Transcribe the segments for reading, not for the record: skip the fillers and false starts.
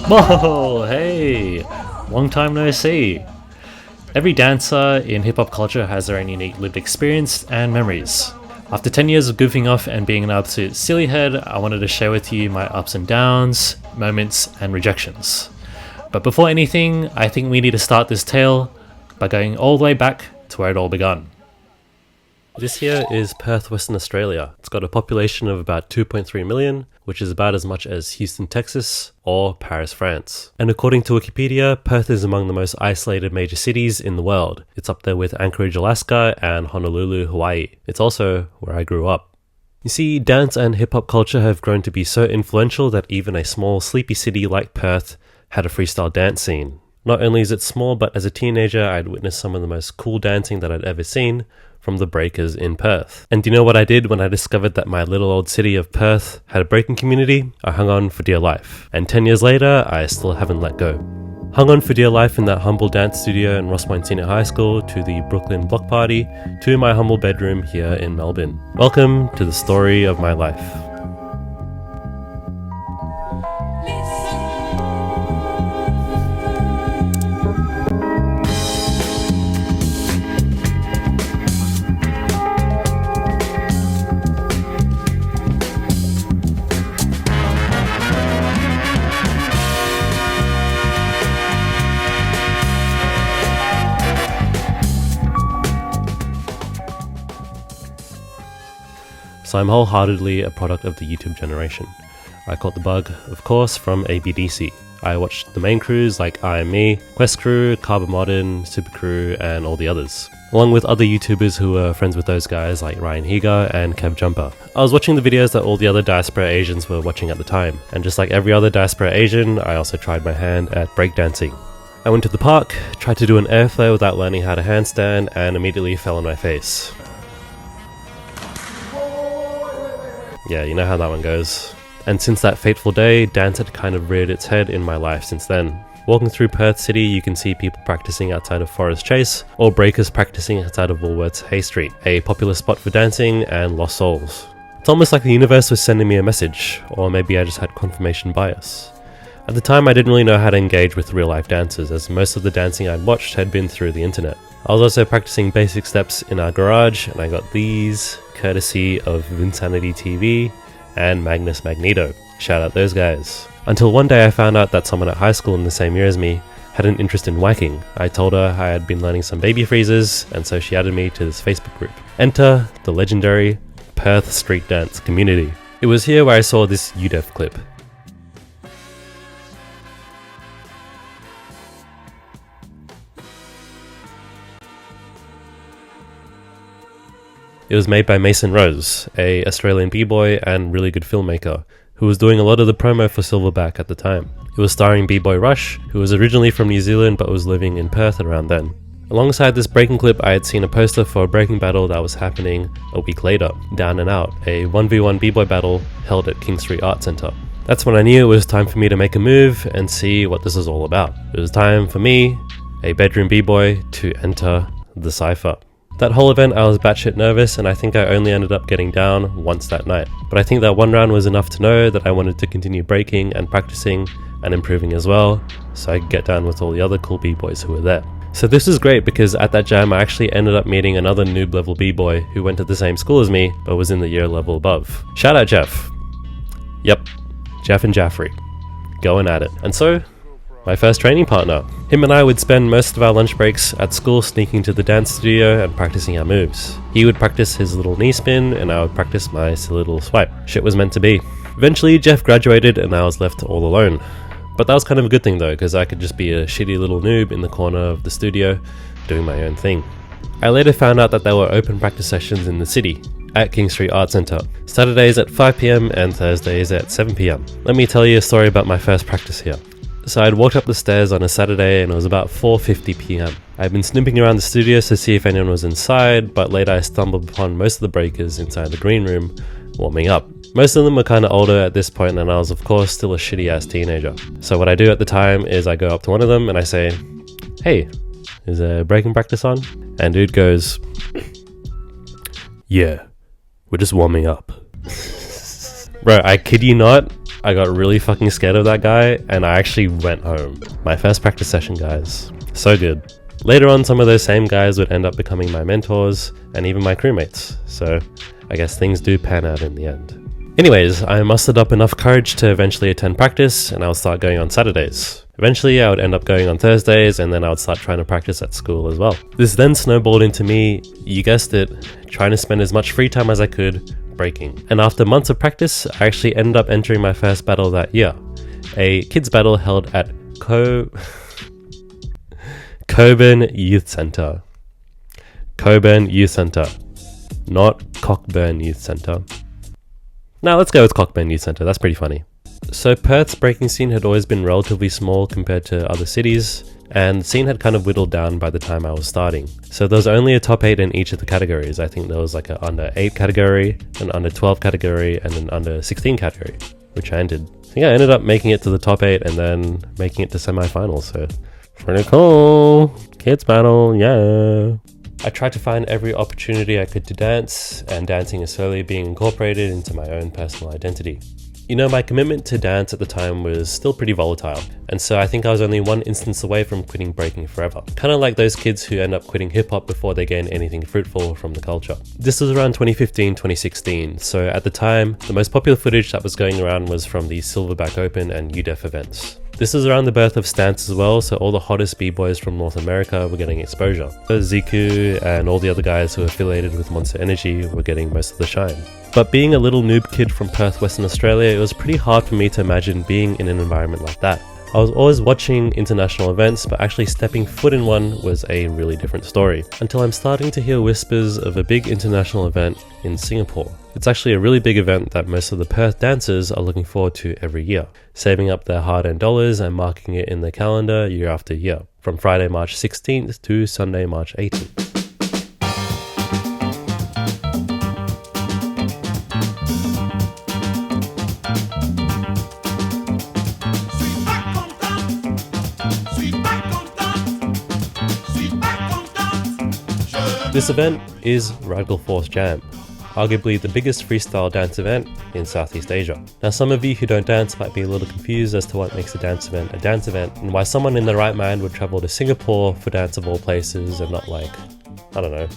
Whoa, hey, long time no see. Every dancer in hip-hop culture has their own unique lived experience and memories. After 10 years of goofing off and being an absolute sillyhead, I wanted to share with you my ups and downs, moments and rejections. But before anything, I think we need to start this tale by going all the way back to where it all begun. This here is Perth, Western Australia. It's got a population of about 2.3 million, which is about as much as Houston, Texas, or Paris, France. And according to Wikipedia, Perth is among the most isolated major cities in the world. It's up there with Anchorage, Alaska, and Honolulu, Hawaii. It's also where I grew up. You see, dance and hip-hop culture have grown to be so influential that even a small, sleepy city like Perth had a freestyle dance scene. Not only is it small, but as a teenager, I'd witnessed some of the most cool dancing that I'd ever seen from the breakers in Perth. And do you know what I did when I discovered that my little old city of Perth had a breaking community? I hung on for dear life. And 10 years later, I still haven't let go. Hung on for dear life in that humble dance studio in Ross Point Senior High School, to the Brooklyn block party, to my humble bedroom here in Melbourne. Welcome to the story of my life. So I'm wholeheartedly a product of the YouTube generation. I caught the bug, of course, from ABDC. I watched the main crews like IME, Quest Crew, Carbon Modern, Super Crew, and all the others, along with other YouTubers who were friends with those guys like Ryan Higa and Kev Jumper. I was watching the videos that all the other diaspora Asians were watching at the time, and just like every other diaspora Asian, I also tried my hand at breakdancing. I went to the park, tried to do an airflow without learning how to handstand, and immediately fell on my face. Yeah, you know how that one goes. And since that fateful day, dance had kind of reared its head in my life since then. Walking through Perth City, you can see people practicing outside of Forest Chase, or breakers practicing outside of Woolworths Hay Street, a popular spot for dancing and lost souls. It's almost like the universe was sending me a message, or maybe I just had confirmation bias. At the time, I didn't really know how to engage with real life dancers, as most of the dancing I'd watched had been through the internet. I was also practicing basic steps in our garage, and I got these courtesy of Vinsanity TV and Magnus Magneto. Shout out those guys. Until one day I found out that someone at high school in the same year as me had an interest in whacking. I told her I had been learning some baby freezes, and so she added me to this Facebook group. Enter the legendary Perth street dance community. It was here where I saw this UDEF clip. It was made by Mason Rose, a Australian b-boy and really good filmmaker, who was doing a lot of the promo for Silverback at the time. It was starring b-boy Rush, who was originally from New Zealand but was living in Perth around then. Alongside this breaking clip, I had seen a poster for a breaking battle that was happening a week later, Down and Out, a 1v1 b-boy battle held at King Street Art Centre. That's when I knew it was time for me to make a move and see what this was all about. It was time for me, a bedroom b-boy, to enter the cypher. That whole event I was batshit nervous, and I think I only ended up getting down once that night. But I think that one round was enough to know that I wanted to continue breaking and practicing and improving as well, so I could get down with all the other cool b-boys who were there. So this was great because at that jam I actually ended up meeting another noob level b-boy who went to the same school as me but was in the year level above. Shout out Jeff. Yep, Jeff and Jaffrey. Going at it. And so, my first training partner. Him and I would spend most of our lunch breaks at school sneaking to the dance studio and practicing our moves. He would practice his little knee spin and I would practice my silly little swipe. Shit was meant to be. Eventually Jeff graduated and I was left all alone. But that was kind of a good thing though, because I could just be a shitty little noob in the corner of the studio doing my own thing. I later found out that there were open practice sessions in the city at King Street Art Centre, Saturdays at 5 PM and Thursdays at 7 PM. Let me tell you a story about my first practice here. So I'd walked up the stairs on a Saturday and it was about 4:50 PM. I'd been snooping around the studio to see if anyone was inside, but later I stumbled upon most of the breakers inside the green room warming up. Most of them were kind of older at this point and I was of course still a shitty ass teenager. So what I do at the time is I go up to one of them and I say, "Hey, is there breaking practice on?" And dude goes, "Yeah, we're just warming up." Bro, I kid you not, I got really fucking scared of that guy and I actually went home. My first practice session, guys. So good. Later on, some of those same guys would end up becoming my mentors and even my crewmates. So I guess things do pan out in the end. Anyways, I mustered up enough courage to eventually attend practice and I would start going on Saturdays. Eventually I would end up going on Thursdays and then I would start trying to practice at school as well. This then snowballed into me, you guessed it, trying to spend as much free time as I could breaking. And after months of practice, I actually ended up entering my first battle that year. A kids battle held at Cockburn Youth Centre. Cockburn Youth Centre. Not Cockburn Youth Centre. Now let's go with Cockburn Youth Centre, that's pretty funny. So Perth's breaking scene had always been relatively small compared to other cities, and the scene had kind of whittled down by the time I was starting. So there was only a top 8 in each of the categories. I think there was like an under 8 category, an under 12 category, and an under 16 category, which I entered. I think I ended up making it to the top 8 and then making it to semi-finals, so pretty cool. Kids battle, yeah. I tried to find every opportunity I could to dance, and dancing is slowly being incorporated into my own personal identity. You know, my commitment to dance at the time was still pretty volatile, and so I think I was only one instance away from quitting breaking forever. Kind of like those kids who end up quitting hip-hop before they gain anything fruitful from the culture. This was around 2015-2016, so at the time, the most popular footage that was going around was from the Silverback Open and UDEF events. This was around the birth of stance as well, so all the hottest b-boys from North America were getting exposure. Ziku and all the other guys who were affiliated with Monster Energy were getting most of the shine. But being a little noob kid from Perth, Western Australia, it was pretty hard for me to imagine being in an environment like that. I was always watching international events, but actually stepping foot in one was a really different story. Until I'm starting to hear whispers of a big international event in Singapore. It's actually a really big event that most of the Perth dancers are looking forward to every year, saving up their hard-earned dollars and marking it in their calendar year after year, from Friday, March 16th to Sunday, March 18th. This event is Radikal Force Jam, arguably the biggest freestyle dance event in Southeast Asia. Now some of you who don't dance might be a little confused as to what makes a dance event and why someone in their right mind would travel to Singapore for dance of all places and not like, I don't know,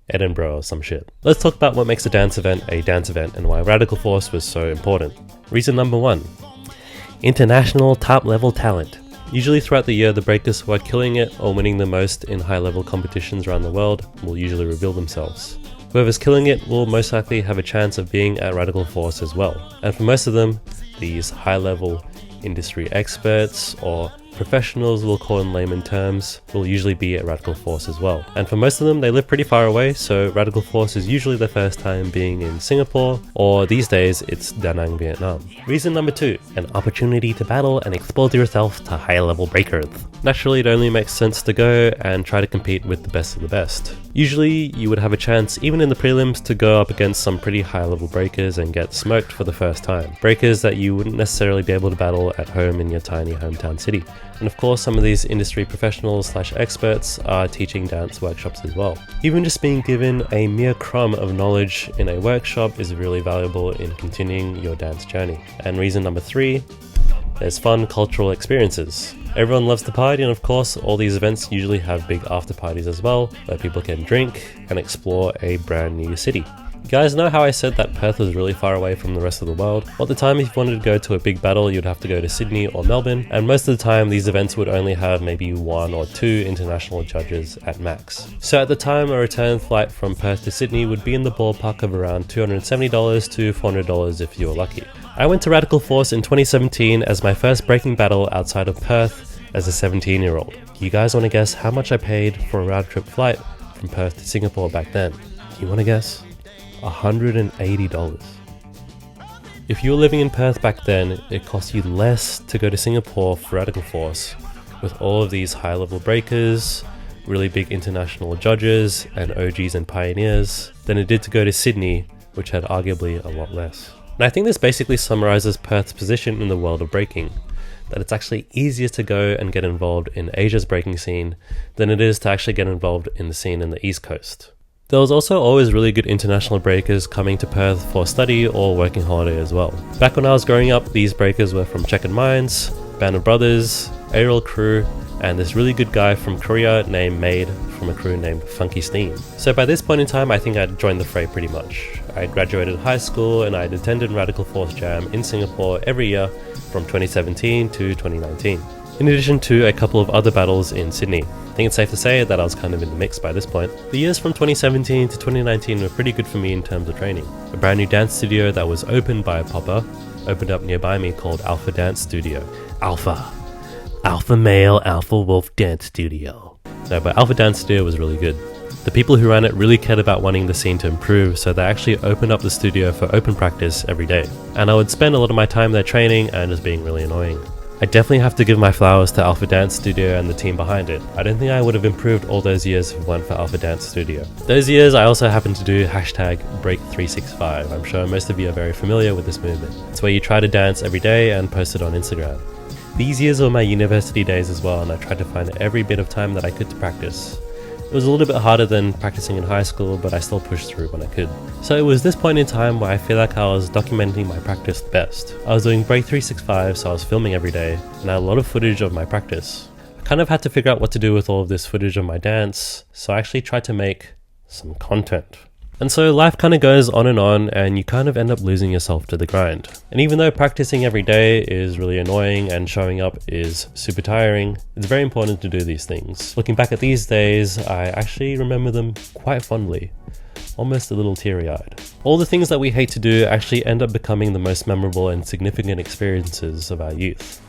Edinburgh or some shit. Let's talk about what makes a dance event and why Radikal Force was so important. Reason number 1, international top level talent. Usually throughout the year, the breakers who are killing it or winning the most in high-level competitions around the world will usually reveal themselves. Whoever's killing it will most likely have a chance of being at Radikal Force as well. And for most of them, these high-level industry experts or professionals, we'll call in layman terms, will usually be at Radikal Force as well. And for most of them, they live pretty far away, so Radikal Force is usually their first time being in Singapore, or these days it's Da Nang, Vietnam. Reason number 2, an opportunity to battle and expose yourself to high-level breakers. Naturally, it only makes sense to go and try to compete with the best of the best. Usually, you would have a chance, even in the prelims, to go up against some pretty high-level breakers and get smoked for the first time. Breakers that you wouldn't necessarily be able to battle at home in your tiny hometown city. And of course, some of these industry professionals / experts are teaching dance workshops as well. Even just being given a mere crumb of knowledge in a workshop is really valuable in continuing your dance journey. And reason number 3, there's fun cultural experiences. Everyone loves to party, and of course, all these events usually have big after parties as well, where people can drink and explore a brand new city. You guys know how I said that Perth was really far away from the rest of the world? Well, at the time, if you wanted to go to a big battle, you'd have to go to Sydney or Melbourne, and most of the time, these events would only have maybe 1 or 2 international judges at max. So at the time, a return flight from Perth to Sydney would be in the ballpark of around $270 to $400 if you were lucky. I went to Radikal Force in 2017 as my first breaking battle outside of Perth as a 17-year-old. You guys want to guess how much I paid for a round trip flight from Perth to Singapore back then? You want to guess? $180. If you were living in Perth back then, it cost you less to go to Singapore for Radikal Force, with all of these high-level breakers, really big international judges, and OGs and pioneers, than it did to go to Sydney, which had arguably a lot less. And I think this basically summarizes Perth's position in the world of breaking, that it's actually easier to go and get involved in Asia's breaking scene than it is to actually get involved in the scene in the East Coast. There was also always really good international breakers coming to Perth for study or working holiday as well. Back when I was growing up, these breakers were from Check and Minds, Band of Brothers, Aerial Crew, and this really good guy from Korea named Maid from a crew named Funky Steam. So by this point in time, I think I'd joined the fray pretty much. I graduated high school and I'd attended Radical Force Jam in Singapore every year from 2017 to 2019. In addition to a couple of other battles in Sydney. I think it's safe to say that I was kind of in the mix by this point. The years from 2017 to 2019 were pretty good for me in terms of training. A brand new dance studio that was opened by a popper opened up nearby me called Alpha Dance Studio. Alpha Male, Alpha Wolf Dance Studio. No, but Alpha Dance Studio was really good. The people who ran it really cared about wanting the scene to improve, so they actually opened up the studio for open practice every day. And I would spend a lot of my time there training and just being really annoying. I definitely have to give my flowers to Alpha Dance Studio and the team behind it. I don't think I would have improved all those years if it weren't for Alpha Dance Studio. Those years I also happened to do hashtag Break365. I'm sure most of you are very familiar with this movement. It's where you try to dance every day and post it on Instagram. These years were my university days as well, and I tried to find every bit of time that I could to practice. It was a little bit harder than practicing in high school, but I still pushed through when I could. So it was this point in time where I feel like I was documenting my practice the best. I was doing Break365, so I was filming every day, and I had a lot of footage of my practice. I kind of had to figure out what to do with all of this footage of my dance, so I actually tried to make some content. And so life kind of goes on, and you kind of end up losing yourself to the grind. And even though practicing every day is really annoying and showing up is super tiring, it's very important to do these things. Looking back at these days, I actually remember them quite fondly, almost a little teary-eyed. All the things that we hate to do actually end up becoming the most memorable and significant experiences of our youth.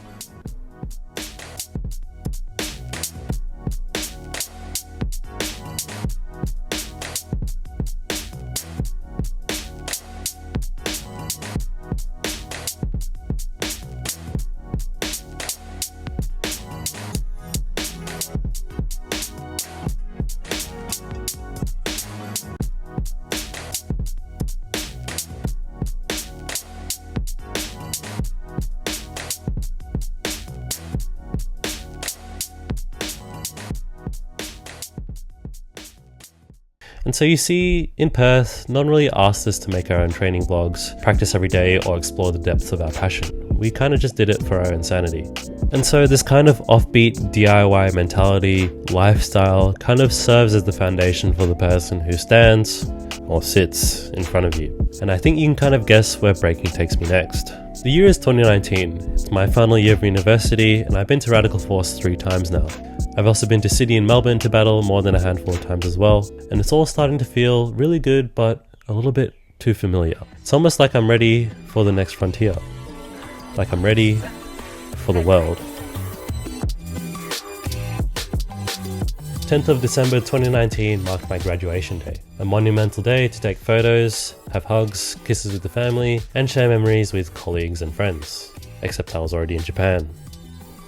And so you see, in Perth, no one really asked us to make our own training vlogs, practice every day, or explore the depths of our passion. We kind of just did it for our own sanity. And so this kind of offbeat DIY mentality, lifestyle, kind of serves as the foundation for the person who stands or sits in front of you. And I think you can kind of guess where breaking takes me next. The year is 2019. It's my final year of university, and I've been to Radical Force 3 times now. I've also been to Sydney and Melbourne to battle more than a handful of times as well, and it's all starting to feel really good, but a little bit too familiar. It's almost like I'm ready for the next frontier. Like I'm ready for the world. 10th of December 2019 marked my graduation day. A monumental day to take photos, have hugs, kisses with the family, and share memories with colleagues and friends. Except I was already in Japan.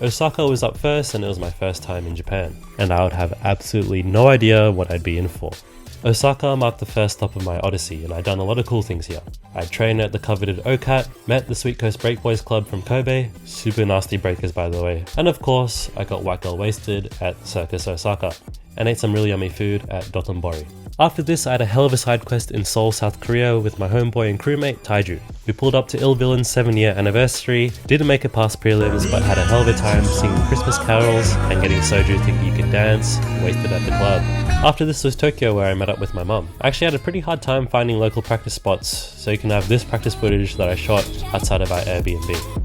Osaka was up first, and it was my first time in Japan, and I would have absolutely no idea what I'd be in for. Osaka marked the first stop of my Odyssey, and I'd done a lot of cool things here. I'd trained at the coveted OCAT, met the Sweet Coast Break Boys Club from Kobe, super nasty breakers by the way, and of course I got white girl wasted at Circus Osaka, and ate some really yummy food at Dotonbori. After this, I had a hell of a side quest in Seoul, South Korea with my homeboy and crewmate Taiju. We pulled up to Ill Villain's 7-year anniversary, didn't make it past prelims but had a hell of a time singing Christmas carols and getting soju thinking you could dance, wasted at the club. After this was Tokyo, where I met up with my mum. I actually had a pretty hard time finding local practice spots, so you can have this practice footage that I shot outside of our Airbnb.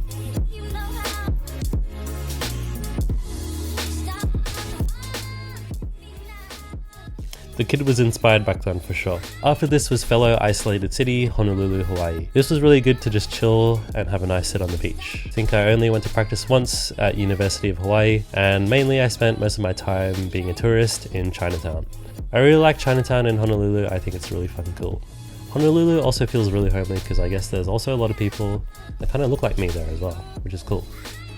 The kid was inspired back then for sure. After this was fellow isolated city, Honolulu, Hawaii. This was really good to just chill and have a nice sit on the beach. I think I only went to practice once at University of Hawaii, and mainly I spent most of my time being a tourist in Chinatown. I really like Chinatown in Honolulu. I think it's really fucking cool. Honolulu also feels really homely because I guess there's also a lot of people that kind of look like me there as well, which is cool.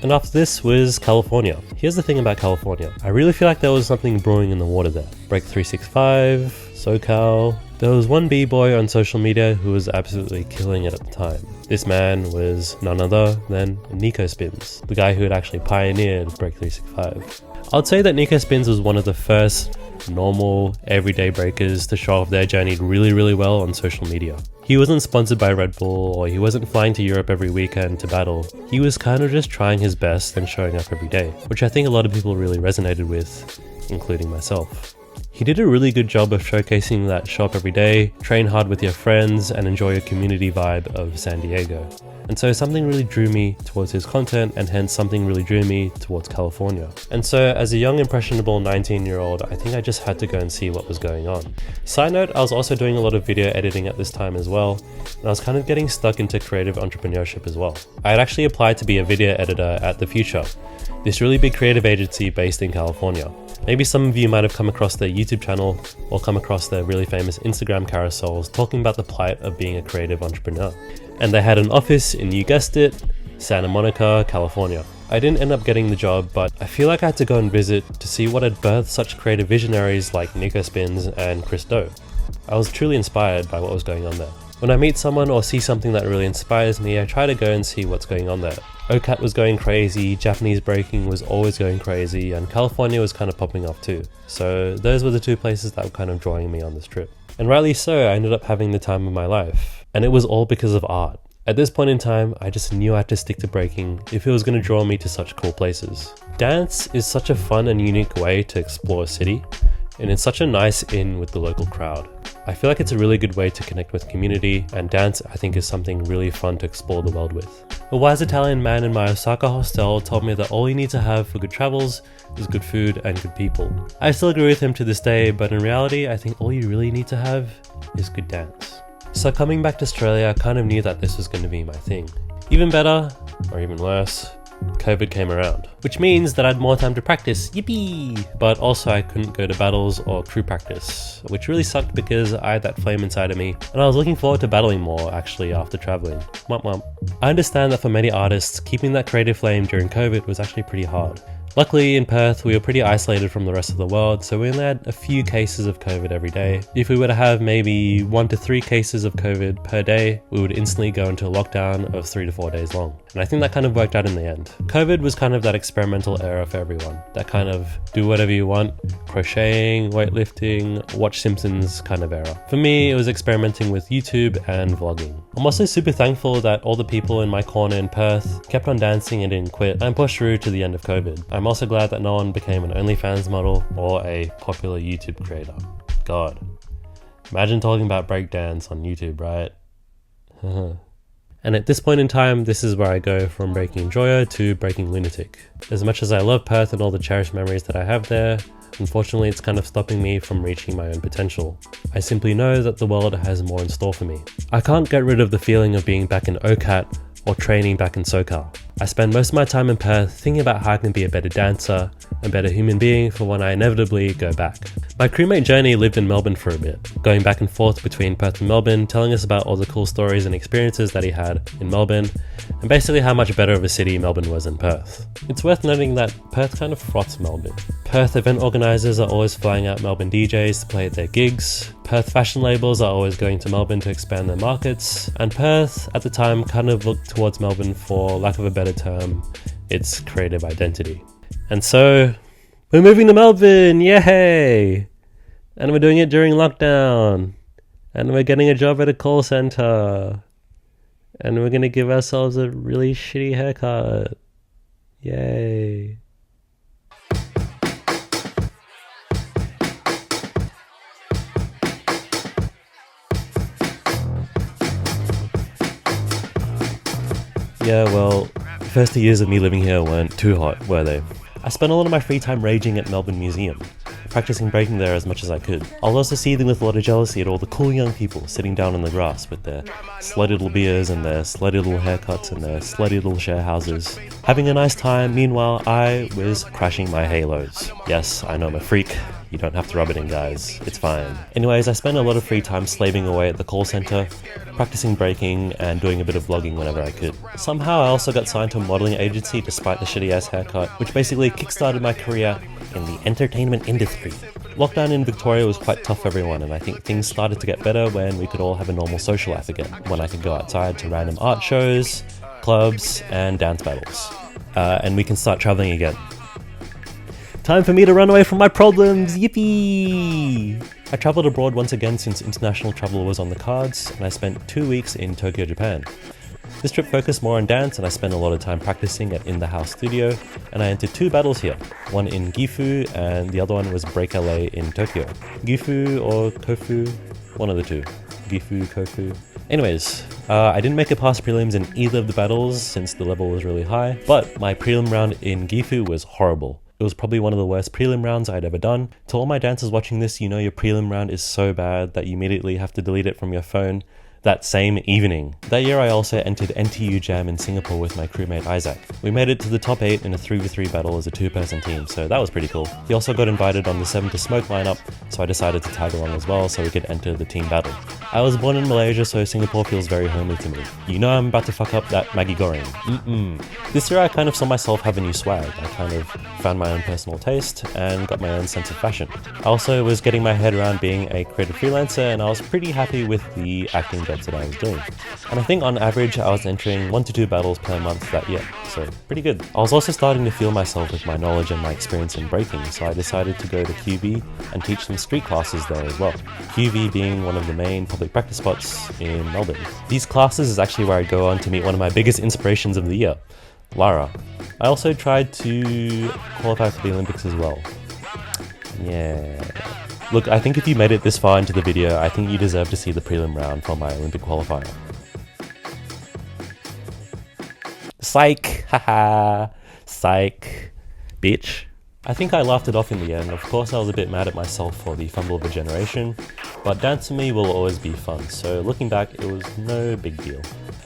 And after this was California. Here's the thing about California. I really feel like there was something brewing in the water there. Break365, SoCal. There was one b-boy on social media who was absolutely killing it at the time. This man was none other than Nico Spins, the guy who had actually pioneered Break365. I'd say that Nico Spins was one of the first normal, everyday breakers to show off their journey really well on social media. He wasn't sponsored by Red Bull, or he wasn't flying to Europe every weekend to battle. He was kind of just trying his best and showing up every day, which I think a lot of people really resonated with, including myself. He did a really good job of showcasing that show up every day, train hard with your friends, and enjoy a community vibe of San Diego. And so something really drew me towards his content, and hence something really drew me towards California. And so as a young impressionable 19-year-old, I think I just had to go and see what was going on. Side note, I was also doing a lot of video editing at this time as well, and I was kind of getting stuck into creative entrepreneurship as well. I had actually applied to be a video editor at The Future, this really big creative agency based in California. Maybe some of you might have come across their YouTube channel or come across their really famous Instagram carousels talking about the plight of being a creative entrepreneur. And they had an office in, you guessed it, Santa Monica, California. I didn't end up getting the job, but I feel like I had to go and visit to see what had birthed such creative visionaries like Nico Spins and Chris Do. I was truly inspired by what was going on there. When I meet someone or see something that really inspires me, I try to go and see what's going on there. OCAT was going crazy, Japanese breaking was always going crazy, and California was kind of popping off too. So those were the two places that were kind of drawing me on this trip. And rightly so, I ended up having the time of my life. And it was all because of art. At this point in time, I just knew I had to stick to breaking if it was going to draw me to such cool places. Dance is such a fun and unique way to explore a city, and it's such a nice in with the local crowd. I feel like it's a really good way to connect with community, and dance I think is something really fun to explore the world with. A wise Italian man in my Osaka hostel told me that all you need to have for good travels is good food and good people. I still agree with him to this day, but in reality I think all you really need to have is good dance. So coming back to Australia, I kind of knew that this was going to be my thing. Even better, or even worse, COVID came around, which means that I had more time to practice, yippee! But also I couldn't go to battles or crew practice, which really sucked because I had that flame inside of me, and I was looking forward to battling more actually after traveling. Womp womp. I understand that for many artists, keeping that creative flame during COVID was actually pretty hard. Luckily in Perth, we were pretty isolated from the rest of the world, so we only had a few cases of COVID every day. If we were to have maybe 1 to 3 cases of COVID per day, we would instantly go into a lockdown of 3 to 4 days long. And I think that kind of worked out in the end. COVID was kind of that experimental era for everyone. That kind of do whatever you want, crocheting, weightlifting, watch Simpsons kind of era. For me, it was experimenting with YouTube and vlogging. I'm also super thankful that all the people in my corner in Perth kept on dancing and didn't quit and pushed through to the end of COVID. I'm also glad that no one became an OnlyFans model or a popular YouTube creator. God, imagine talking about breakdance on YouTube, right? And at this point in time, this is where I go from breaking enjoyer to breaking lunatic. As much as I love Perth and all the cherished memories that I have there, unfortunately it's kind of stopping me from reaching my own potential. I simply know that the world has more in store for me. I can't get rid of the feeling of being back in OCAT or training back in SoCal. I spend most of my time in Perth thinking about how I can be a better dancer and better human being for when I inevitably go back. My crewmate Journey lived in Melbourne for a bit, going back and forth between Perth and Melbourne, telling us about all the cool stories and experiences that he had in Melbourne, and basically how much better of a city Melbourne was than Perth. It's worth noting that Perth kind of froths Melbourne. Perth event organisers are always flying out Melbourne DJs to play at their gigs, Perth fashion labels are always going to Melbourne to expand their markets, and Perth at the time kind of looked towards Melbourne for lack of a better term, its creative identity. And so, we're moving to Melbourne, yay! And we're doing it during lockdown. And we're getting a job at a call center. And we're gonna give ourselves a really shitty haircut. Yay. Yeah, well, the first 2 years of me living here weren't too hot, were they? I spent a lot of my free time raging at Melbourne Museum, practicing breaking there as much as I could. I was also seething with a lot of jealousy at all the cool young people sitting down on the grass with their slutty little beers and their slutty little haircuts and their slutty little share houses, having a nice time. Meanwhile, I was crashing my halos. Yes, I know I'm a freak. You don't have to rub it in, guys. It's fine. Anyways, I spent a lot of free time slaving away at the call center, practicing breaking and doing a bit of vlogging whenever I could. Somehow I also got signed to a modeling agency despite the shitty ass haircut, which basically kickstarted my career in the entertainment industry. Lockdown in Victoria was quite tough for everyone, and I think things started to get better when we could all have a normal social life again, when I could go outside to random art shows, clubs and dance battles, and we can start traveling again. Time for me to run away from my problems, yippee! I travelled abroad once again since international travel was on the cards, and I spent 2 weeks in Tokyo, Japan. This trip focused more on dance, and I spent a lot of time practicing at In The House studio, and I entered 2 battles here, one in Gifu and the other one was Break LA in Tokyo. Gifu or Kofu? One of the two. Gifu, Kofu. Anyways, I didn't make it past prelims in either of the battles since the level was really high, but my prelim round in Gifu was horrible. It was probably one of the worst prelim rounds I'd ever done. To all my dancers watching this, you know your prelim round is so bad that you immediately have to delete it from your phone that same evening. That year I also entered NTU Jam in Singapore with my crewmate Isaac. We made it to the top 8 in a 3v3 battle as a 2-person team, so that was pretty cool. He also got invited on the 7 to Smoke lineup, so I decided to tag along as well so we could enter the team battle. I was born in Malaysia, so Singapore feels very homely to me. You know I'm about to fuck up that Maggi Goreng. This year I kind of saw myself have a new swag. I kind of found my own personal taste and got my own sense of fashion. I also was getting my head around being a creative freelancer, and I was pretty happy with the acting jobs that I was doing. And I think on average I was entering 1 to 2 battles per month that year, so pretty good. I was also starting to feel myself with my knowledge and my experience in breaking, so I decided to go to QV and teach some street classes there as well. QV being one of the main public practice spots in Melbourne. These classes is actually where I go on to meet one of my biggest inspirations of the year, Lara. I also tried to qualify for the Olympics as well. Yeah. Look, I think if you made it this far into the video, I think you deserve to see the prelim round for my Olympic qualifier. Psych! Haha! Psych! Bitch. I think I laughed it off in the end. Of course I was a bit mad at myself for the fumble of a generation, but dance to me will always be fun, so looking back it was no big deal.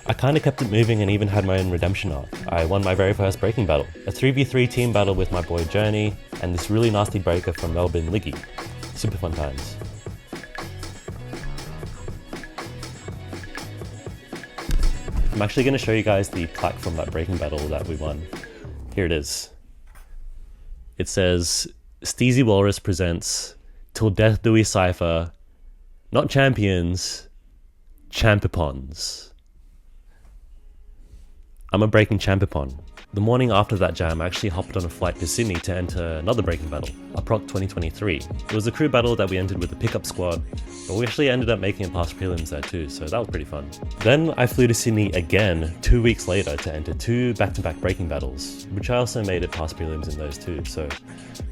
I kinda kept it moving and even had my own redemption arc. I won my very first breaking battle, a 3v3 team battle with my boy Journey and this really nasty breaker from Melbourne, Liggy. Super fun times. I'm actually going to show you guys the plaque from that breaking battle that we won. Here it is. It says, Steezy Walrus presents Till Death Do We Cypher, not champions, champipons. I'm a breaking champipon. The morning after that jam, I actually hopped on a flight to Sydney to enter another breaking battle, Approc 2023. It was a crew battle that we entered with a pickup squad, but we actually ended up making it past prelims there too, so that was pretty fun. Then I flew to Sydney again 2 weeks later to enter 2 back-to-back breaking battles, which I also made it past prelims in those too, so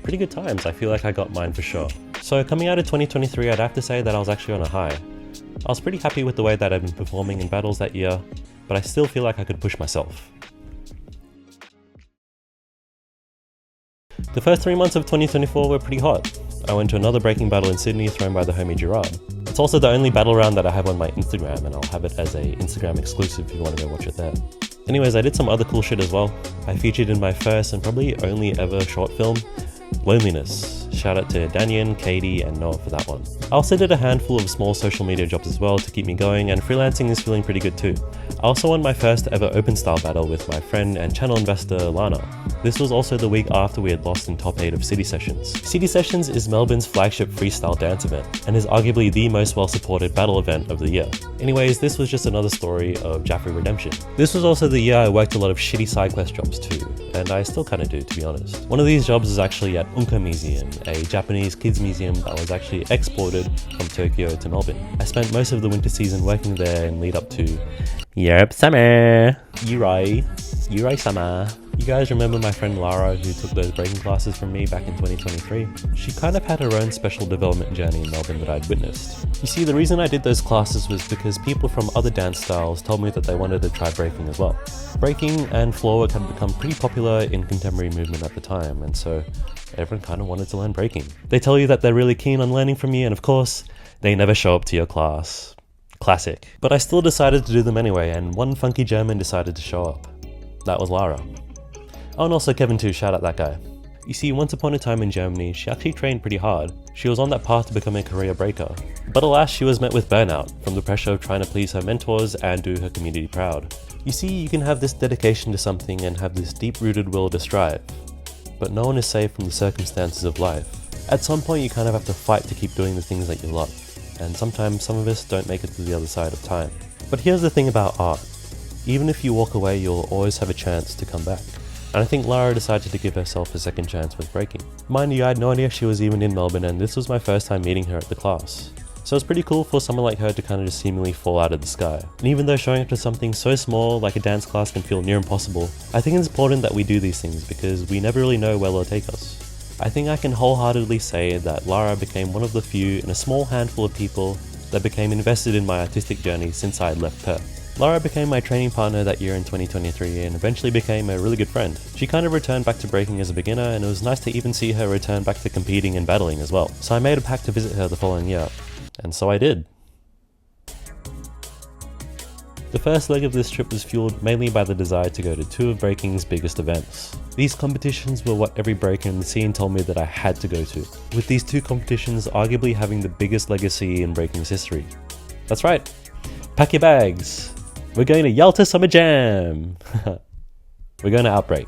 pretty good times. I feel like I got mine for sure. So coming out of 2023, I'd have to say that I was actually on a high. I was pretty happy with the way that I've been performing in battles that year, but I still feel like I could push myself. The first 3 months of 2024 were pretty hot. I went to another breaking battle in Sydney thrown by the homie Gerard. It's also the only battle round that I have on my Instagram, and I'll have it as a Instagram exclusive if you want to go watch it there. Anyways, I did some other cool shit as well. I featured in my first and probably only ever short film, Loneliness. Shout out to Danyan, Katie and Noah for that one. I also did a handful of small social media jobs as well to keep me going, and freelancing is feeling pretty good too. I also won my first ever open style battle with my friend and channel investor Lana. This was also the week after we had lost in top 8 of City Sessions. City Sessions is Melbourne's flagship freestyle dance event, and is arguably the most well supported battle event of the year. Anyways, this was just another story of Jaffrey redemption. This was also the year I worked a lot of shitty side quest jobs too, and I still kinda do, to be honest. One of these jobs is actually at Unka Museum, a Japanese kids museum that was actually exported from Tokyo to Melbourne. I spent most of the winter season working there and lead up to summer! Yurai summer! You guys remember my friend Lara who took those breaking classes from me back in 2023? She kind of had her own special development journey in Melbourne that I'd witnessed. You see, the reason I did those classes was because people from other dance styles told me that they wanted to try breaking as well. Breaking and floor work had become pretty popular in contemporary movement at the time, and so everyone kind of wanted to learn breaking. They tell you that they're really keen on learning from you, and of course, they never show up to your class. Classic. But I still decided to do them anyway, and one funky German decided to show up. That was Lara. Oh, and also Kevin too, shout out that guy. You see, once upon a time in Germany, she actually trained pretty hard. She was on that path to becoming a career breaker. But alas, she was met with burnout, from the pressure of trying to please her mentors and do her community proud. You see, you can have this dedication to something and have this deep-rooted will to strive. But no one is safe from the circumstances of life. At some point you kind of have to fight to keep doing the things that you love. And sometimes some of us don't make it to the other side of time. But here's the thing about art. Even if you walk away, you'll always have a chance to come back. and I think Lara decided to give herself a second chance with breaking. Mind you, I had no idea she was even in Melbourne, and this was my first time meeting her at the class. So it's pretty cool for someone like her to kind of just seemingly fall out of the sky. And even though showing up to something so small like a dance class can feel near impossible, I think it's important that we do these things because we never really know where they'll take us. I think I can wholeheartedly say that Lara became one of the few in a small handful of people that became invested in my artistic journey since I had left Perth. Lara became my training partner that year in 2023 and eventually became a really good friend. She kind of returned back to breaking as a beginner, and it was nice to even see her return back to competing and battling as well. So I made a pact to visit her the following year. And so I did. The first leg of this trip was fueled mainly by the desire to go to two of breaking's biggest events. These competitions were what every breaker in the scene told me that I had to go to, with these two competitions arguably having the biggest legacy in breaking's history. That's right, pack your bags! We're going to Yalta Summer Jam! We're going to Outbreak.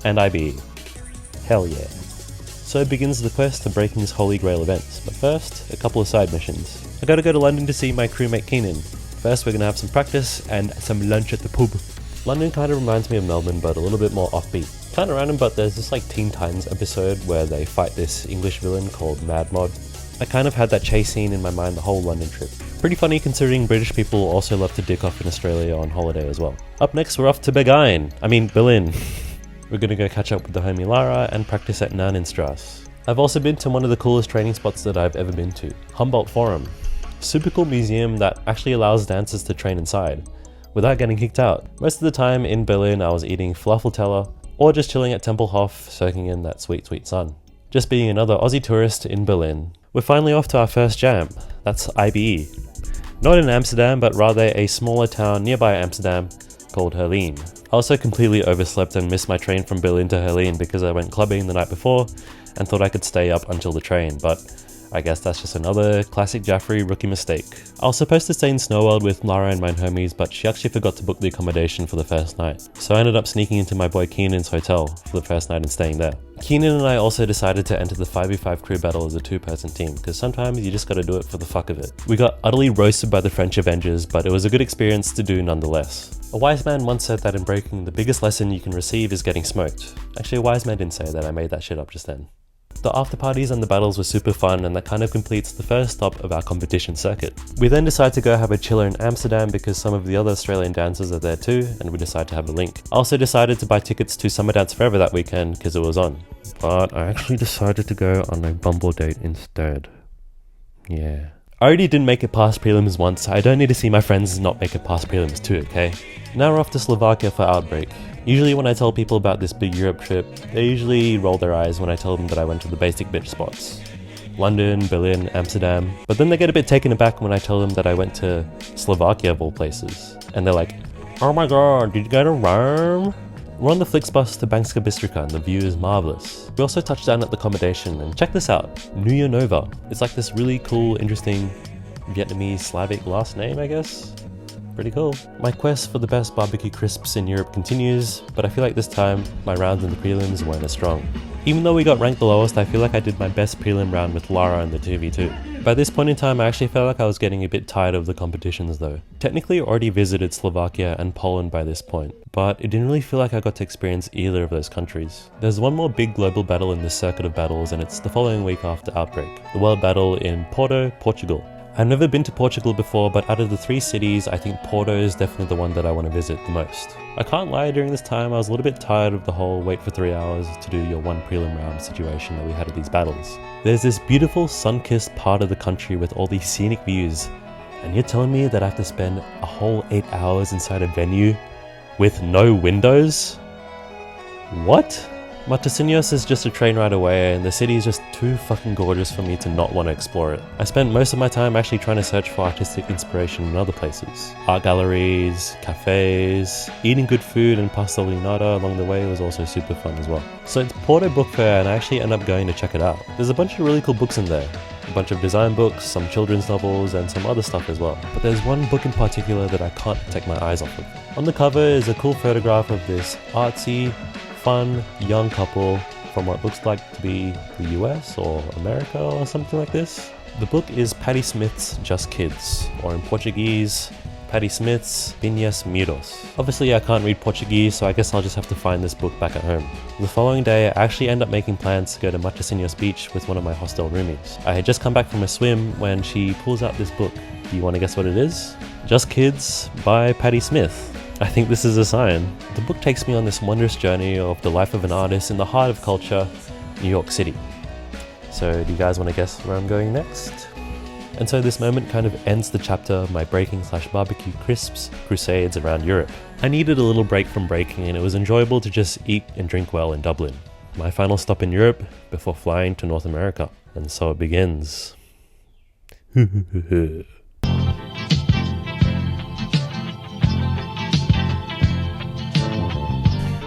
And IBE. Hell yeah. So begins the quest to breaking's holy grail events, but first, a couple of side missions. I gotta go to London to see my crewmate Keenan. First we're gonna have some practice and some lunch at the pub. London kinda reminds me of Melbourne, but a little bit more offbeat. Kinda random, but there's this like Teen Titans episode where they fight this English villain called Mad Mod. I kind of had that chase scene in my mind the whole London trip. Pretty funny considering British people also love to dick off in Australia on holiday as well. Up next we're off to Berlin. We're gonna go catch up with the homie Lara and practice at Nanenstrasse. I've also been to one of the coolest training spots that I've ever been to, Humboldt Forum. Super cool museum that actually allows dancers to train inside, without getting kicked out. Most of the time in Berlin I was eating falafelteller, or just chilling at Tempelhof soaking in that sweet sweet sun. Just being another Aussie tourist in Berlin. We're finally off to our first jam, that's IBE. Not in Amsterdam, but rather a smaller town nearby Amsterdam called Herleen. I also completely overslept and missed my train from Berlin to Herleen because I went clubbing the night before and thought I could stay up until the train, but I guess that's just another classic Jaffrey rookie mistake. I was supposed to stay in Snowworld with Lara and my homies, but she actually forgot to book the accommodation for the first night. So I ended up sneaking into my boy Keenan's hotel for the first night and staying there. Keenan and I also decided to enter the 5v5 crew battle as a two-person team, because sometimes you just gotta do it for the fuck of it. We got utterly roasted by the French Avengers, but it was a good experience to do nonetheless. A wise man once said that in breaking, the biggest lesson you can receive is getting smoked. Actually, a wise man didn't say that, I made that shit up just then. The after parties and the battles were super fun, and that kind of completes the first stop of our competition circuit. We then decide to go have a chiller in Amsterdam because some of the other Australian dancers are there too, and we decide to have a link. I also decided to buy tickets to Summer Dance Forever that weekend because it was on. But I actually decided to go on a Bumble date instead. Yeah. I already didn't make it past prelims once, I don't need to see my friends not make it past prelims too, okay? Now we're off to Slovakia for Outbreak. Usually when I tell people about this big Europe trip, they usually roll their eyes when I tell them that I went to the basic bitch spots. London, Berlin, Amsterdam. But then they get a bit taken aback when I tell them that I went to Slovakia of all places. And they're like, oh my god, did you go to Rome? We're on the Flixbus to Banska Bystrica and the view is marvellous. We also touched down at the accommodation and check this out, Nuja Nova. It's like this really cool, interesting Vietnamese Slavic last name, I guess? Pretty cool. My quest for the best barbecue crisps in Europe continues, but I feel like this time my rounds in the prelims weren't as strong. Even though we got ranked the lowest, I feel like I did my best prelim round with Lara in the 2v2. By this point in time, I actually felt like I was getting a bit tired of the competitions though. Technically I already visited Slovakia and Poland by this point, but it didn't really feel like I got to experience either of those countries. There's one more big global battle in this circuit of battles, and it's the following week after Outbreak, the World Battle in Porto, Portugal. I've never been to Portugal before, but out of the 3 cities, I think Porto is definitely the one that I want to visit the most. I can't lie, during this time I was a little bit tired of the whole wait for 3 hours to do your one prelim round situation that we had at these battles. There's this beautiful sun-kissed part of the country with all these scenic views, and you're telling me that I have to spend a whole 8 hours inside a venue with no windows? What? Matosinhos is just a train ride away, and the city is just too fucking gorgeous for me to not want to explore it. I spent most of my time actually trying to search for artistic inspiration in other places. Art galleries, cafes, eating good food and pastellinata along the way was also super fun as well. So it's Porto Book Fair, and I actually end up going to check it out. There's a bunch of really cool books in there. A bunch of design books, some children's novels, and some other stuff as well. But there's one book in particular that I can't take my eyes off of. On the cover is a cool photograph of this artsy, fun young couple from what looks like to be the US or America or something like this. The book is Patti Smith's Just Kids, or in Portuguese, Patti Smith's Pinhas Miros. Obviously I can't read Portuguese, so I guess I'll just have to find this book back at home. The following day, I actually end up making plans to go to Matosinhos Beach with one of my hostel roomies. I had just come back from a swim when she pulls out this book. Do you want to guess what it is? Just Kids by Patti Smith. I think this is a sign. The book takes me on this wondrous journey of the life of an artist in the heart of culture, New York City. So do you guys want to guess where I'm going next? And so this moment kind of ends the chapter of my breaking/barbecue crisps crusades around Europe. I needed a little break from breaking, and it was enjoyable to just eat and drink well in Dublin. My final stop in Europe before flying to North America. And so it begins.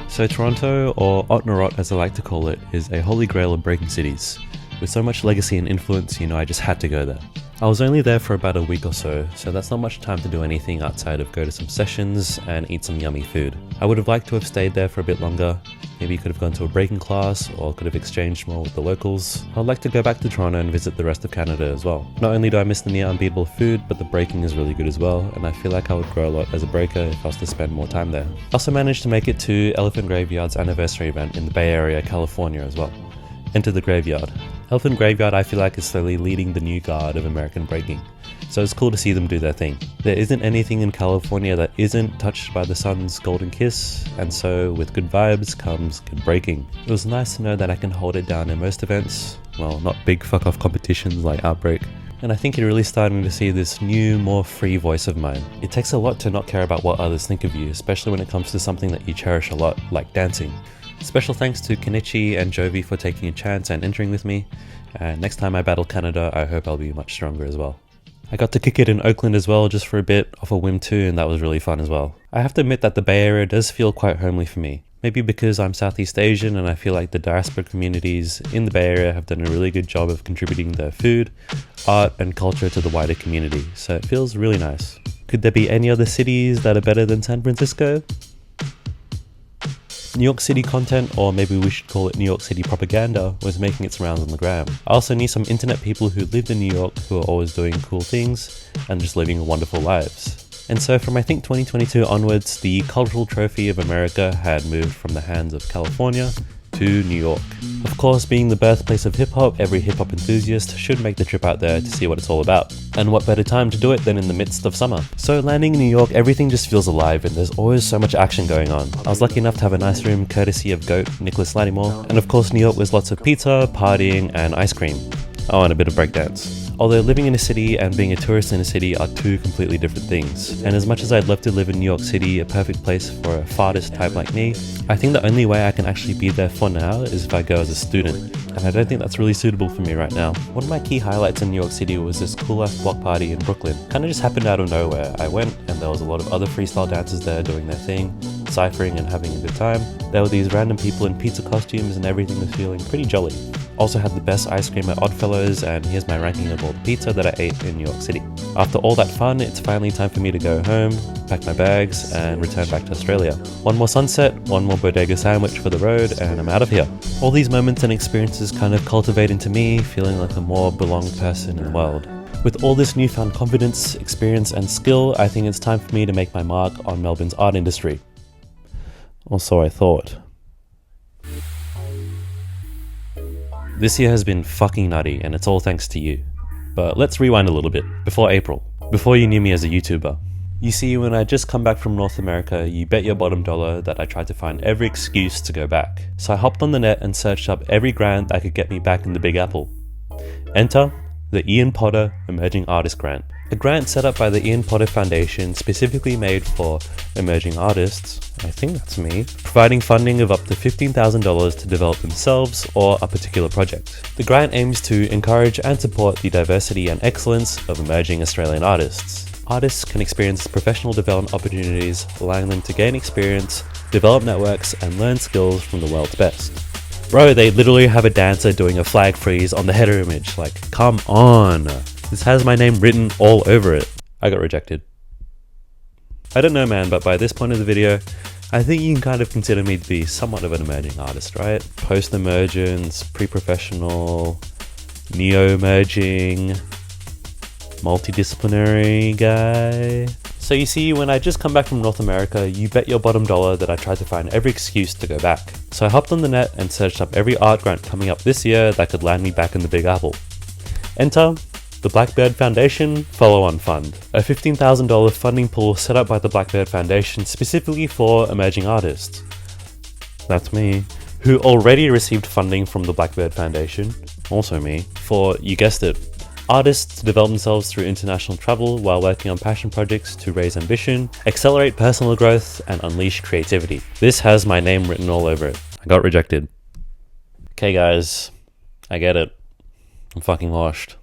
So Toronto, or Otnarot as I like to call it, is a holy grail of breaking cities. With so much legacy and influence, I just had to go there. I was only there for about a week or so that's not much time to do anything outside of go to some sessions and eat some yummy food. I would have liked to have stayed there for a bit longer, maybe could have gone to a breaking class or could have exchanged more with the locals. I'd like to go back to Toronto and visit the rest of Canada as well. Not only do I miss the near unbeatable food, but the breaking is really good as well, and I feel like I would grow a lot as a breaker if I was to spend more time there. I also managed to make it to Elephant Graveyard's anniversary event in the Bay Area, California as well. Enter the graveyard. Elephant Graveyard I feel like is slowly leading the new guard of American breaking, so it's cool to see them do their thing. There isn't anything in California that isn't touched by the sun's golden kiss, and so with good vibes comes good breaking. It was nice to know that I can hold it down in most events, well, not big fuck off competitions like Outbreak, and I think you're really starting to see this new, more free voice of mine. It takes a lot to not care about what others think of you, especially when it comes to something that you cherish a lot, like dancing. Special thanks to Kenichi and Jovi for taking a chance and entering with me, and next time I battle Canada, I hope I'll be much stronger as well. I got to kick it in Oakland as well just for a bit off a whim too, and that was really fun as well. I have to admit that the Bay Area does feel quite homely for me. Maybe because I'm Southeast Asian and I feel like the diaspora communities in the Bay Area have done a really good job of contributing their food, art and culture to the wider community, so it feels really nice. Could there be any other cities that are better than San Francisco? New York City content, or maybe we should call it New York City propaganda, was making its rounds on the gram. I also knew some internet people who lived in New York who are always doing cool things and just living wonderful lives. And so from I think 2022 onwards, the cultural trophy of America had moved from the hands of California to New York. Of course, being the birthplace of hip-hop, every hip-hop enthusiast should make the trip out there to see what it's all about. And what better time to do it than in the midst of summer? So landing in New York, everything just feels alive and there's always so much action going on. I was lucky enough to have a nice room courtesy of GOAT Nicholas Lattimore, and of course New York was lots of pizza, partying and ice cream. Oh, and a bit of breakdance. Although living in a city and being a tourist in a city are two completely different things, and as much as I'd love to live in New York City, a perfect place for a fartist type like me, I think the only way I can actually be there for now is if I go as a student, and I don't think that's really suitable for me right now. One of my key highlights in New York City was this cool ass block party in Brooklyn. Kinda just happened out of nowhere. I went and there was a lot of other freestyle dancers there doing their thing, ciphering and having a good time. There were these random people in pizza costumes and everything was feeling pretty jolly. Also had the best ice cream at Oddfellows, and here's my ranking of all the pizza that I ate in New York City. After all that fun, it's finally time for me to go home, pack my bags, and return back to Australia. One more sunset, one more bodega sandwich for the road, and I'm out of here. All these moments and experiences kind of cultivate into me feeling like a more belonged person in the world. With all this newfound confidence, experience, and skill, I think it's time for me to make my mark on Melbourne's art industry. Or so I thought. This year has been fucking nutty, and it's all thanks to you. But let's rewind a little bit, before April, before you knew me as a YouTuber. You see, when I just come back from North America, you bet your bottom dollar that I tried to find every excuse to go back. So I hopped on the net and searched up every grant that could get me back in the Big Apple. Enter the Ian Potter Emerging Artist Grant. A grant set up by the Ian Potter Foundation specifically made for emerging artists, I think that's me, providing funding of up to $15,000 to develop themselves or a particular project. The grant aims to encourage and support the diversity and excellence of emerging Australian artists. Artists can experience professional development opportunities, allowing them to gain experience, develop networks, and learn skills from the world's best. Bro, they literally have a dancer doing a flag freeze on the header image, like, come on. This has my name written all over it. I got rejected. I don't know, man, but by this point of the video, I think you can kind of consider me to be somewhat of an emerging artist, right? Post-emergence, pre-professional, neo-emerging, multidisciplinary guy. So you see, when I just come back from North America, you bet your bottom dollar that I tried to find every excuse to go back. So I hopped on the net and searched up every art grant coming up this year that could land me back in the Big Apple. Enter the Blackbird Foundation Follow-On Fund, a $15,000 funding pool set up by the Blackbird Foundation specifically for emerging artists. That's me, who already received funding from the Blackbird Foundation, also me, for, you guessed it, artists to develop themselves through international travel while working on passion projects to raise ambition, accelerate personal growth, and unleash creativity. This has my name written all over it. I got rejected. Okay guys, I get it. I'm fucking washed.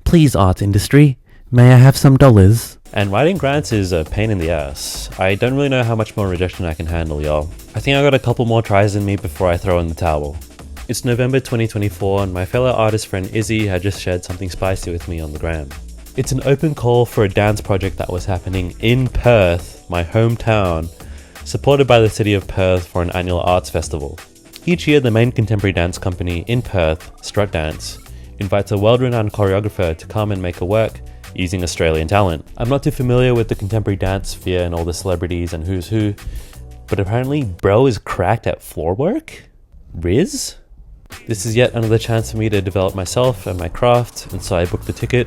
Please, art industry, may I have some dollars? And writing grants is a pain in the ass. I don't really know how much more rejection I can handle, y'all. I think I got a couple more tries in me before I throw in the towel. It's November 2024 and my fellow artist friend Izzy had just shared something spicy with me on the gram. It's an open call for a dance project that was happening in Perth, my hometown, supported by the city of Perth for an annual arts festival. Each year the main contemporary dance company in Perth, Strut Dance, invites a world-renowned choreographer to come and make a work using Australian talent. I'm not too familiar with the contemporary dance sphere and all the celebrities and who's who, but apparently bro is cracked at floor work? Riz? This is yet another chance for me to develop myself and my craft, and so I booked the ticket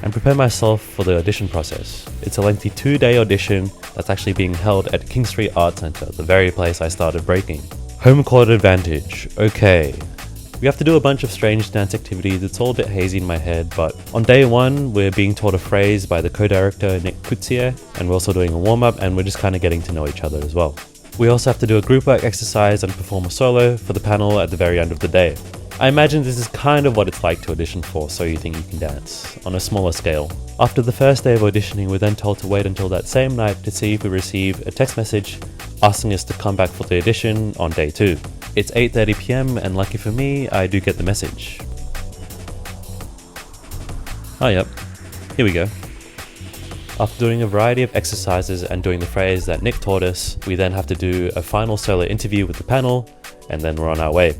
and prepare myself for the audition process. It's a lengthy 2-day audition that's actually being held at King Street Art Centre, the very place I started breaking. Home court advantage, okay. We have to do a bunch of strange dance activities. It's all a bit hazy in my head, but on day 1 we're being taught a phrase by the co-director Nick Coutier, and we're also doing a warm-up and we're just kind of getting to know each other as well. We also have to do a group work exercise and perform a solo for the panel at the very end of the day. I imagine this is kind of what it's like to audition for So You Think You Can Dance, on a smaller scale. After the first day of auditioning, we're then told to wait until that same night to see if we receive a text message asking us to come back for the audition on day 2. It's 8:30 PM and lucky for me, I do get the message. Oh yep, here we go. After doing a variety of exercises and doing the phrase that Nick taught us, we then have to do a final solo interview with the panel, and then we're on our way.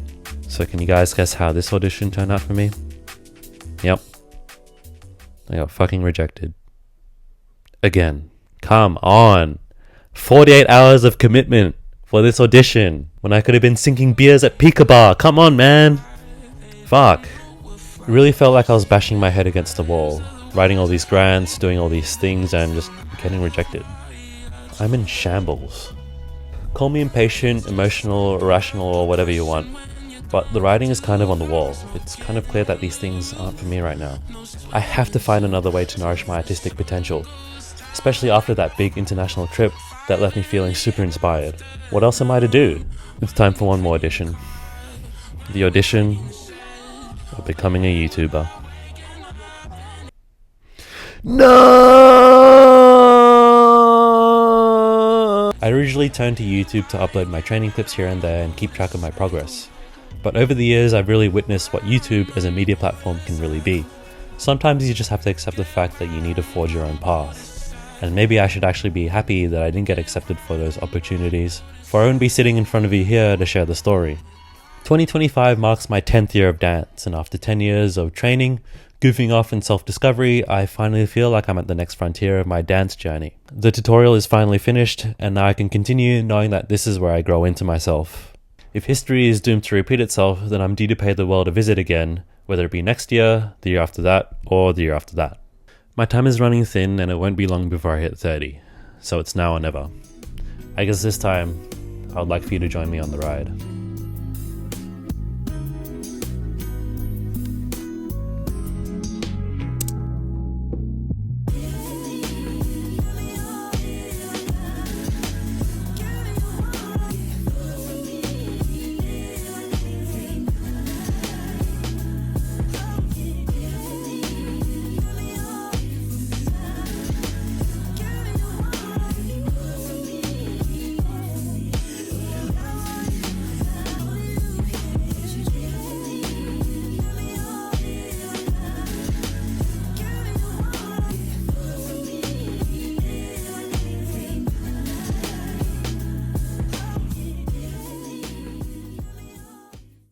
So can you guys guess how this audition turned out for me? Yep. I got fucking rejected. Again. Come on. 48 hours of commitment for this audition, when I could have been sinking beers at Pika Bar. Come on, man. Fuck. It really felt like I was bashing my head against the wall, writing all these grants, doing all these things, and just getting rejected. I'm in shambles. Call me impatient, emotional, irrational, or whatever you want, but the writing is kind of on the wall. It's kind of clear that these things aren't for me right now. I have to find another way to nourish my artistic potential, especially after that big international trip that left me feeling super inspired. What else am I to do? It's time for one more audition. The audition of becoming a YouTuber. No! I originally turned to YouTube to upload my training clips here and there and keep track of my progress. But over the years, I've really witnessed what YouTube as a media platform can really be. Sometimes you just have to accept the fact that you need to forge your own path. And maybe I should actually be happy that I didn't get accepted for those opportunities, for I wouldn't be sitting in front of you here to share the story. 2025 marks my 10th year of dance, and after 10 years of training, goofing off and self-discovery, I finally feel like I'm at the next frontier of my dance journey. The tutorial is finally finished, and now I can continue knowing that this is where I grow into myself. If history is doomed to repeat itself, then I'm due to pay the world a visit again, whether it be next year, the year after that, or the year after that. My time is running thin and it won't be long before I hit 30, so it's now or never. I guess this time, I would like for you to join me on the ride.